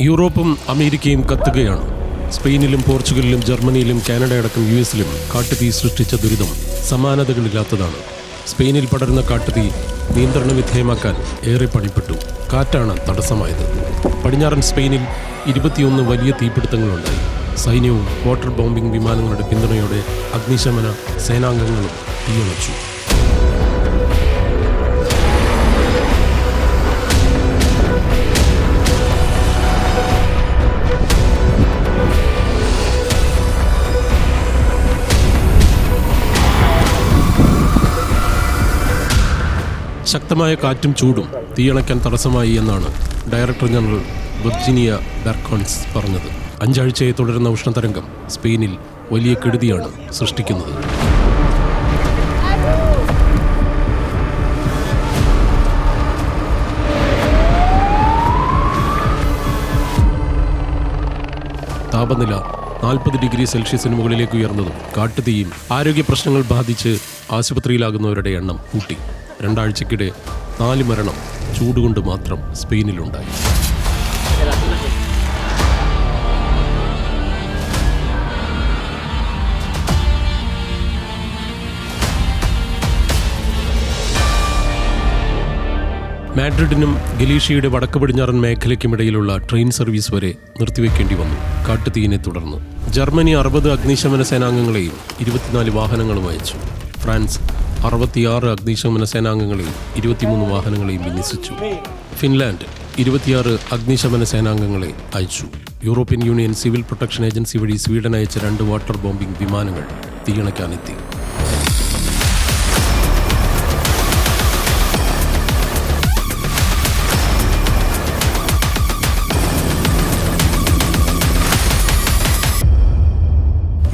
യൂറോപ്പും അമേരിക്കയും കത്തുകയാണ്. സ്പെയിനിലും പോർച്ചുഗലിലും ജർമ്മനിയിലും കാനഡയടക്കം യുഎസിലും കാട്ടുതീ സൃഷ്ടിച്ച ദുരിതം സമാനതകളില്ലാത്തതാണ്. സ്പെയിനിൽ പടരുന്ന കാട്ടുതീ നിയന്ത്രണ വിധേയമാക്കാൻ ഏറെ പണിപ്പെട്ടു. കാറ്റാണ് തടസ്സമായത്. പടിഞ്ഞാറൻ സ്പെയിനിൽ 21 വലിയ തീപിടുത്തങ്ങളുണ്ടായി. സൈന്യവും വാട്ടർ ബോംബിംഗ് വിമാനങ്ങളുടെ പിന്തുണയോടെ അഗ്നിശമന സേനാംഗങ്ങളും തീയണച്ചു. ശക്തമായ കാറ്റും ചൂടും തീയണയ്ക്കാൻ തടസ്സമായി എന്നാണ് ഡയറക്ടർ ജനറൽ വിർജീനിയ ബെർക്കോൺസ് പറഞ്ഞത്. 5 ആഴ്ചയെ തുടരുന്ന ഉഷ്ണതരംഗം സ്പെയിനിൽ വലിയ കെടുതിയാണ് സൃഷ്ടിക്കുന്നത്. താപനില 40 ഡിഗ്രി സെൽഷ്യസിന് മുകളിലേക്ക് ഉയർന്നതും കാട്ടുതീയും ആരോഗ്യ പ്രശ്നങ്ങൾ ബാധിച്ച് ആശുപത്രിയിലാകുന്നവരുടെ എണ്ണം കൂട്ടി. 2 ആഴ്ചക്കിടെ 4 മരണം ചൂടുകൊണ്ട് മാത്രം സ്പെയിനിലുണ്ടായി. മാഡ്രിഡിനും ഗലീഷ്യയുടെ വടക്ക് പടിഞ്ഞാറൻ മേഖലയ്ക്കുമിടയിലുള്ള ട്രെയിൻ സർവീസ് വരെ നിർത്തിവെക്കേണ്ടി വന്നു കാട്ടുതീയിനെ തുടർന്ന്. ജർമ്മനി 60 അഗ്നിശമന സേനാംഗങ്ങളെയും 24 വാഹനങ്ങളും അയച്ചു. ഫ്രാൻസ് 66 അഗ്നിശമന സേനാംഗങ്ങളെയും 23 വാഹനങ്ങളെയും വിന്യസിച്ചു. ഫിൻലാൻഡ് 26 അഗ്നിശമന സേനാംഗങ്ങളെ അയച്ചു. European Union civil protection agency വഴി സ്വീഡൻ അയച്ച 2 വാട്ടർ ബോംബിംഗ് വിമാനങ്ങൾ തീയണയ്ക്കാനെത്തി.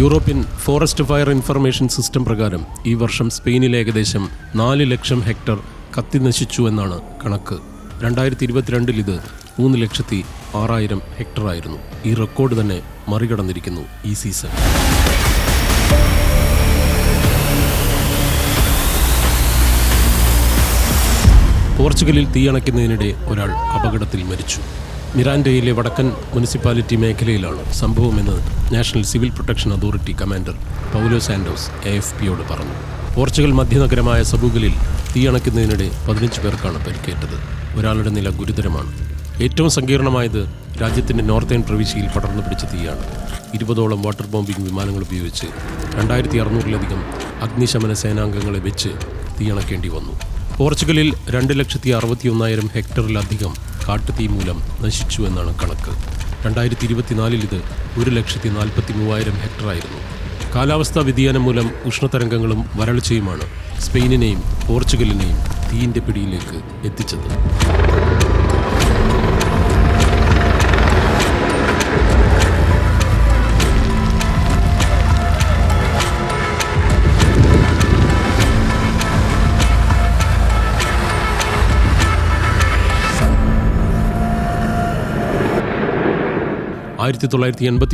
European forest fire information system പ്രകാരം ഈ വർഷം സ്പെയിനിൽ ഏകദേശം 4 ലക്ഷം ഹെക്ടർ കത്തി നശിച്ചു എന്നാണ് കണക്ക്. 2022 ഇത് 3,06,000 ഹെക്ടർ ആയിരുന്നു. ഈ റെക്കോർഡ് തന്നെ മറികടന്നിരിക്കുന്നു ഈ സീസൺ. പോർച്ചുഗലിൽ തീയണയ്ക്കുന്നതിനിടെ ഒരാൾ അപകടത്തിൽ മരിച്ചു. മിറാൻഡയിലെ വടക്കൻ മുനിസിപ്പാലിറ്റി മേഖലയിലാണ് സംഭവമെന്ന് national civil protection authority commander Paulo Santos AFPയോട് പറഞ്ഞു. പോർച്ചുഗൽ മധ്യനഗരമായ സബൂഗലിൽ തീയണയ്ക്കുന്നതിനിടെ 15 പേർക്കാണ് പരിക്കേറ്റത്. ഒരാളുടെ നില ഗുരുതരമാണ്. ഏറ്റവും സങ്കീർണമായത് രാജ്യത്തിൻ്റെ നോർത്തേൺ പ്രവിശ്യയിൽ പടർന്നു പിടിച്ച തീയാണ്. 20ഓളം വാട്ടർ ബോംബിംഗ് വിമാനങ്ങൾ ഉപയോഗിച്ച് 2600-ലധികം അഗ്നിശമന സേനാംഗങ്ങളെ വെച്ച് തീയണയ്ക്കേണ്ടി വന്നു. പോർച്ചുഗലിൽ 2,61,000 ഹെക്ടറിലധികം കാട്ടുതീ മൂലം നശിച്ചു എന്നാണ് കണക്ക്. 2024 ഇത് 1,43,000 ഹെക്ടറായിരുന്നു. കാലാവസ്ഥാ വ്യതിയാനം മൂലം ഉഷ്ണതരംഗങ്ങളും വരൾച്ചയുമാണ് സ്പെയിനിനെയും പോർച്ചുഗലിനെയും തീയിൻ്റെ പിടിയിലേക്ക് എത്തിച്ചത്.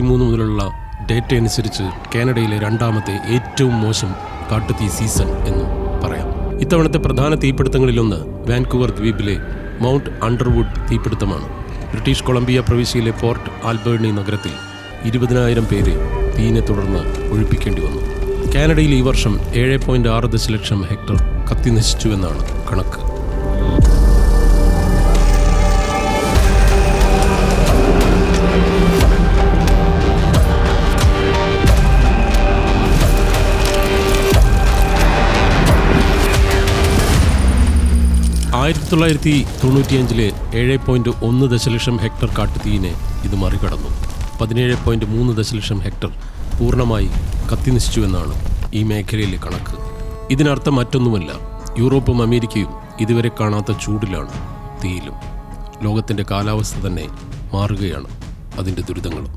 മുതലുള്ള ഡേറ്റ അനുസരിച്ച് കാനഡയിലെ 2ാമത്തെ ഏറ്റവും മോശം കാട്ടുതീ സീസൺ എന്നും പറയാം. ഇത്തവണത്തെ പ്രധാന തീപിടുത്തങ്ങളിലൊന്ന് വാൻകൂവർ ദ്വീപിലെ മൗണ്ട് അണ്ടർവുഡ് തീപിടുത്തമാണ്. ബ്രിട്ടീഷ് കൊളംബിയ പ്രവിശ്യയിലെ പോർട്ട് ആൽബർണി നഗരത്തിൽ 20,000 പേരെ തീയിനെ തുടർന്ന് ഒഴിപ്പിക്കേണ്ടി വന്നു. കാനഡയിൽ ഈ വർഷം 7.6 ദശലക്ഷം ഹെക്ടർ കത്തി നശിച്ചുവെന്നാണ് കണക്ക്. ആയിരത്തി 1995 7.1 ദശലക്ഷം ഹെക്ടർ കാട്ടുതീയിനെ ഇത് മറികടന്നു. 17.3 ദശലക്ഷം ഹെക്ടർ പൂർണ്ണമായി കത്തിനശിച്ചുവെന്നാണ് ഈ മേഖലയിലെ കണക്ക്. ഇതിനർത്ഥം മറ്റൊന്നുമല്ല, യൂറോപ്പും അമേരിക്കയും ഇതുവരെ കാണാത്ത ചൂടിലാണ്, തീയിലും. ലോകത്തിൻ്റെ കാലാവസ്ഥ തന്നെ മാറുകയാണ്, അതിൻ്റെ ദുരിതങ്ങളും.